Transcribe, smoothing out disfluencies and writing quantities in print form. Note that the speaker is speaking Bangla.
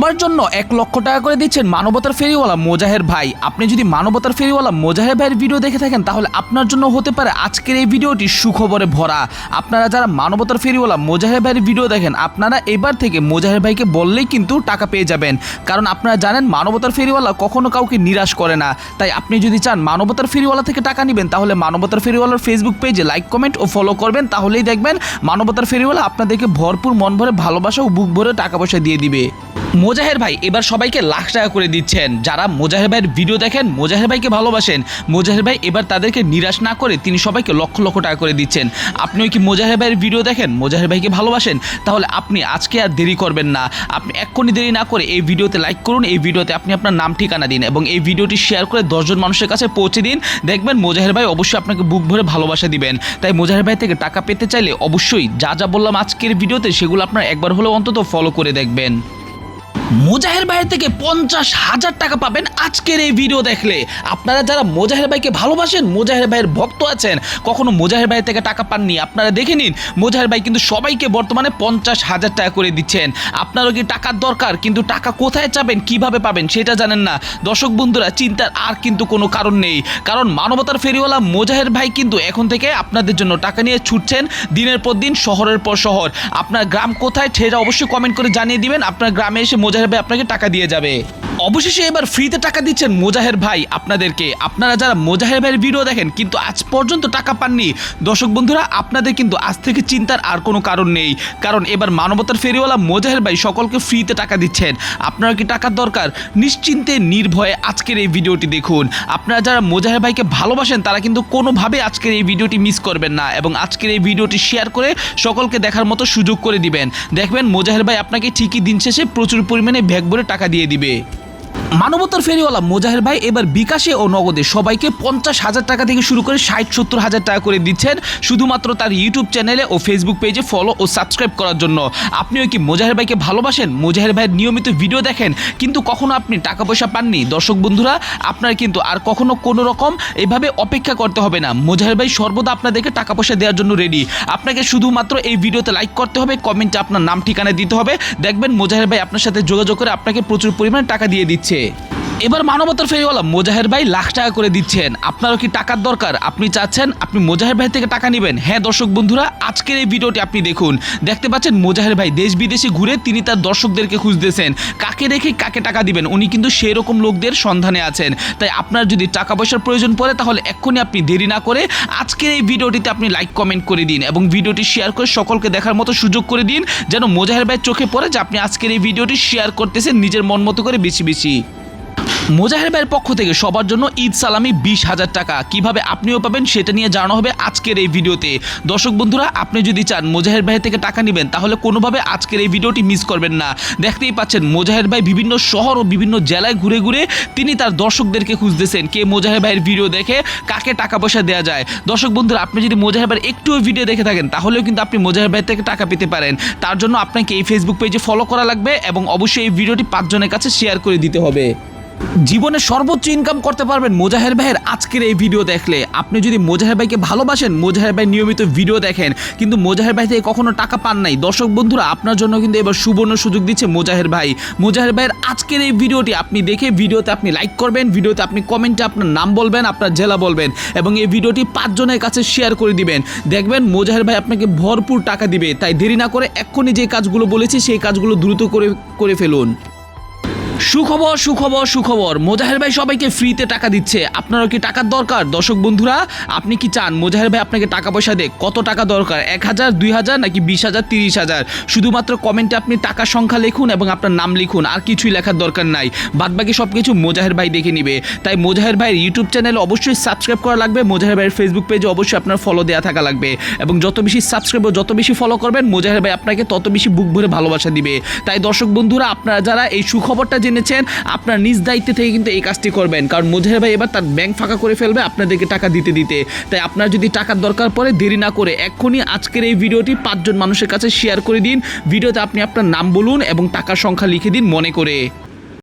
সবার জন্য 1 লক্ষ টাকা করে দিচ্ছেন মানবতার ফেরিওয়ালা মোজাহের ভাই। আপনি যদি মানবতার ফেরিওয়ালা মোজাহের ভাইয়ের ভিডিও দেখে থাকেন তাহলে আপনার জন্য হতে পারে আজকের এই ভিডিওটি সুখবরে ভরা। আপনারা যারা মানবতার ফেরিওয়ালা মোজাহের ভাইয়ের ভিডিও দেখেন আপনারা এবার থেকে মোজাহের ভাইকে বললেই কিন্তু টাকা পেয়ে যাবেন, কারণ আপনারা জানেন মানবতার ফেরিওয়ালা কখনো কাউকে নিরাশ করে না। তাই আপনি যদি চান মানবতার ফেরিওয়ালা থেকে টাকা নেবেন তাহলে মানবতার ফেরিওয়ালার ফেসবুক পেজে লাইক, কমেন্ট ও ফলো করবেন, তাহলেই দেখবেন মানবতার ফেরিওয়ালা আপনাদেরকে ভরপুর মন ভরে ভালোবাসা ও বুক ভরে টাকা পয়সা দিয়ে দিবে। মোজাহের ভাই এবার সবাইকে লাখ টাকা করে দিচ্ছেন। যারা মোজাহের ভাইয়ের ভিডিও দেখেন, মোজাহের ভাইকে ভালোবাসেন, মোজাহের ভাই এবার তাদেরকে নিরাশ না করে তিনি সবাইকে লক্ষ লক্ষ টাকা করে দিচ্ছেন। আপনিও কি মোজাহের ভাইয়ের ভিডিও দেখেন, মোজাহের ভাইকে ভালোবাসেন, তাহলে আপনি আজকে আর দেরি করবেন না। আপনি এক্ষুনি দেরি না করে এই ভিডিওতে লাইক করুন, এই ভিডিওতে আপনি আপনার নাম ঠিকানা দিন এবং এই ভিডিওটি শেয়ার করে 10 জন মানুষের কাছে পৌঁছে দিন। দেখবেন মোজাহের ভাই অবশ্যই আপনাকে বুক ভরে ভালোবাসা দিবেন। তাই মোজাহের ভাই থেকে টাকা পেতে চাইলে অবশ্যই যা যা বললাম আজকের ভিডিওতে সেগুলো আপনার একবার হলেও অন্তত ফলো করে দেখবেন। মোজাহের ভাইয়ের থেকে 50,000 টাকা পাবেন আজকের এই ভিডিও দেখলে। আপনারা যারা মোজাহের ভাইকে ভালোবাসেন, মোজাহের ভাইয়ের ভক্ত আছেন, কখনো মোজাহের ভাই থেকে টাকা পাননি, আপনারা দেখে নিন মোজাহের ভাই কিন্তু সবাইকে বর্তমানে 50,000 টাকা করে দিচ্ছেন। আপনারও কি টাকার দরকার কিন্তু টাকা কোথায় চাবেন, কিভাবে পাবেন সেটা জানেন না? দর্শক বন্ধুরা, চিন্তার আর কিন্তু কোনো কারণ নেই, কারণ মানবতার ফেরিওয়ালা মোজাহের ভাই কিন্তু এখন থেকে আপনাদের জন্য টাকা নিয়ে ছুটছেন দিনের পর দিন, শহরের পর শহর। আপনার গ্রাম কোথায় সেটা অবশ্যই কমেন্ট করে জানিয়ে দিবেন, আপনার গ্রামে এসে মোজাহের ভাই আপনাকে টাকা দিয়ে যাবে। অবশেষে এবার ফ্রিতে টাকা দিচ্ছেন মোজাহের ভাই আপনাদেরকে। আপনারা যারা মোজাহের ভাইয়ের ভিডিও দেখেন কিন্তু আজ পর্যন্ত টাকা পাননি, দর্শক বন্ধুরা আপনাদের কিন্তু আজ থেকে চিন্তার আর কোনো কারণ নেই, কারণ এবার মানবতার ফেরিওয়ালা মোজাহের ভাই সকলকে ফ্রিতে টাকা দিচ্ছেন। আপনারা কি টাকার দরকার, নিশ্চিন্তে নির্ভয়ে আজকের এই ভিডিওটি দেখুন। আপনারা যারা মোজাহের ভাইকে ভালোবাসেন তারা কিন্তু কোনোভাবে আজকের এই ভিডিওটি মিস করবেন না এবং আজকের এই ভিডিওটি শেয়ার করে সকলকে দেখার মতো সুযোগ করে দিবেন। দেখবেন মোজাহের ভাই আপনাকে ঠিকই দিন শেষে প্রচুর পরিমাণে ব্যাগ ভরে টাকা দিয়ে দিবে। মানবতার ফেরিওয়ালা মোজাহের ভাই এবার বিকাশে ও নগদে সবাইকে 50,000 টাকা থেকে শুরু করে 60-70,000 টাকা করে দিচ্ছেন শুধুমাত্র তার ইউটিউব চ্যানেলে ও ফেসবুক পেজে ফলো ও সাবস্ক্রাইব করার জন্য। আপনিও কি মোজাহের ভাইকে ভালোবাসেন, মোজাহের ভাইয়ের নিয়মিত ভিডিও দেখেন কিন্তু কখনো আপনি টাকা পয়সা পাননি? দর্শক বন্ধুরা, আপনার কিন্তু আর কখনো কোনো রকম এভাবে অপেক্ষা করতে হবে না। মোজাহের ভাই সর্বদা আপনাদেরকে টাকা পয়সা দেওয়ার জন্য রেডি। আপনাকে শুধুমাত্র এই ভিডিওতে লাইক করতে হবে, কমেন্টে আপনার নাম ঠিকানা দিতে হবে, দেখবেন মোজাহের ভাই আপনার সাথে যোগাযোগ করে আপনাকে প্রচুর পরিমাণে টাকা দিয়ে দিচ্ছে। এবার মানবতার ফেরিওয়ালা মোজাহের ভাই লাখ টাকা করে দিচ্ছেন। আপনারও কি টাকার দরকার, আপনি চাচ্ছেন আপনি মোজাহের ভাই থেকে টাকা নেবেন? হ্যাঁ দর্শক বন্ধুরা, আজকের এই ভিডিওটি আপনি দেখুন। দেখতে পাচ্ছেন মোজাহের ভাই দেশ বিদেশে ঘুরে তিনি তার দর্শকদেরকে খুঁজতেছেন কাকে রেখে কাকে টাকা দিবেন। উনি কিন্তু সেই রকম লোকদের সন্ধানে আছেন। তাই আপনার যদি টাকা পয়সার প্রয়োজন পড়ে তাহলে এক্ষুনি আপনি দেরি না করে আজকের এই ভিডিওটিতে আপনি লাইক, কমেন্ট করে দিন এবং ভিডিওটি শেয়ার করে সকলকে দেখার মতো সুযোগ করে দিন, যেন মোজাহের ভাই চোখে পড়ে যে আপনি আজকের এই ভিডিওটি শেয়ার করতেছেন নিজের মন মতো করে বেশি বেশি। মোজাহের ভাইয়ের পক্ষ থেকে সবার জন্য ঈদ সালামি 20,000 টাকা কিভাবে আপনিও পাবেন সেটা নিয়ে জানানো হবে আজকের এই ভিডিওতে। দর্শক বন্ধুরা, আপনি যদি চান মোজাহের ভাই থেকে টাকা নেবেন তাহলে কোনোভাবে আজকের এই ভিডিওটি মিস করবেন না। দেখতেই পাচ্ছেন মোজাহের ভাই বিভিন্ন শহর ও বিভিন্ন জেলায় ঘুরে ঘুরে তিনি তার দর্শকদেরকে খুঁজতেছেন কে মোজাহের ভাইয়ের ভিডিও দেখে কাকে টাকা পয়সা দেওয়া যায়। দর্শক বন্ধুরা, আপনি যদি মোজাহের ভাইয়ের একটুও ভিডিও দেখে থাকেন তাহলেও কিন্তু আপনি মোজাহের ভাই থেকে টাকা পেতে পারেন। তার জন্য আপনাকে এই ফেসবুক পেজে ফলো করা লাগবে এবং অবশ্যই এই ভিডিওটি 5 জনের কাছে শেয়ার করে দিতে হবে। জীবনে সর্বোচ্চ ইনকাম করতে পারবেন মোজাহের ভাইয়ের আজকের এই ভিডিও দেখলে। আপনি যদি মোজাহের ভাইকে ভালোবাসেন, মোজাহের ভাই নিয়মিত ভিডিও দেখেন কিন্তু মোজাহের ভাই থেকে কখনো টাকা পান নাই, দর্শক বন্ধুরা আপনার জন্য কিন্তু এবার সুবর্ণ সুযোগ দিচ্ছে মোজাহের ভাই। মোজাহের ভাইয়ের আজকের এই ভিডিওটি আপনি দেখে ভিডিওতে আপনি লাইক করবেন, ভিডিওতে আপনি কমেন্টে আপনার নাম বলবেন, আপনার জেলা বলবেন এবং এই ভিডিওটি 5 জনের কাছে শেয়ার করে দিবেন। দেখবেন মোজাহের ভাই আপনাকে ভরপুর টাকা দিবে। তাই দেরি না করে এক্ষুনি যে কাজগুলো বলেছি সেই কাজগুলো দ্রুত করে ফেলুন। সুখবর সুখবর সুখবর, মোজাহের ভাই সবাইকে ফ্রিতে টাকা দিচ্ছে। আপনারও কি টাকার দরকার? দর্শক বন্ধুরা, আপনি কি চান মোজাহের ভাই আপনাকে টাকা পয়সা দেয়? কত টাকা দরকার? 1,000, 2,000 নাকি 20,000, 30,000? শুধুমাত্র কমেন্টে আপনি টাকার সংখ্যা লিখুন এবং আপনার নাম লিখুন, আর কিছুই লেখার দরকার নাই। বাদবাকি সব কিছু মোজাহের ভাই দেখে নিবে। তাই মোজাহের ভাইয়ের ইউটিউব চ্যানেলে অবশ্যই সাবস্ক্রাইব করা লাগবে, মোজাহের ভাইয়ের ফেসবুক পেজে অবশ্যই আপনার ফলো দেওয়া থাকা লাগবে এবং যত বেশি সাবস্ক্রাইব ও যত বেশি ফলো করবেন মোজাহের ভাই আপনাকে তত বেশি বুক ভরে ভালোবাসা দিবে। তাই দর্শক বন্ধুরা, আপনারা যারা এই সুখবরটা জেনেছেন আপনার নিজ দায়িত্বে থেকে কিন্তু এই কাজটি করবেন, কারণ মোজাহের ভাই এবার তার ব্যাংক ফাঁকা করে ফেলবে আপনাদেরকে টাকা দিতে দিতে। তাই আপনার যদি টাকার দরকার পড়ে দেরি না করে এক্ষুনি আজকের এই ভিডিওটি 5 জন মানুষের কাছে শেয়ার করে দিন। ভিডিওতে আপনি আপনার নাম বলুন এবং টাকার সংখ্যা লিখে দিন মনে করে।